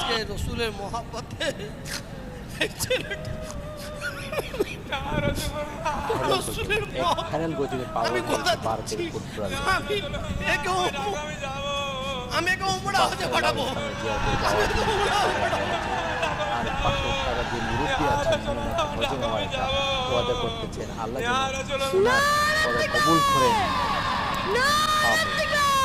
আজকে রসুলের মহাব্বতে এই ছেলেটা রসুলের ফাইনাল গতিতে আমি কথা দিচ্ছি, আমি একে উমরা হতে পাঠাবো, আমি একে উমরা হতে পাঠাবো। আর 500 টাকা দিয়ে মুরব্বী আছেন ওয়াদা করতেছেন আল্লাহ যেন ওরা কবুল করেন। আল্লাহু আকবার।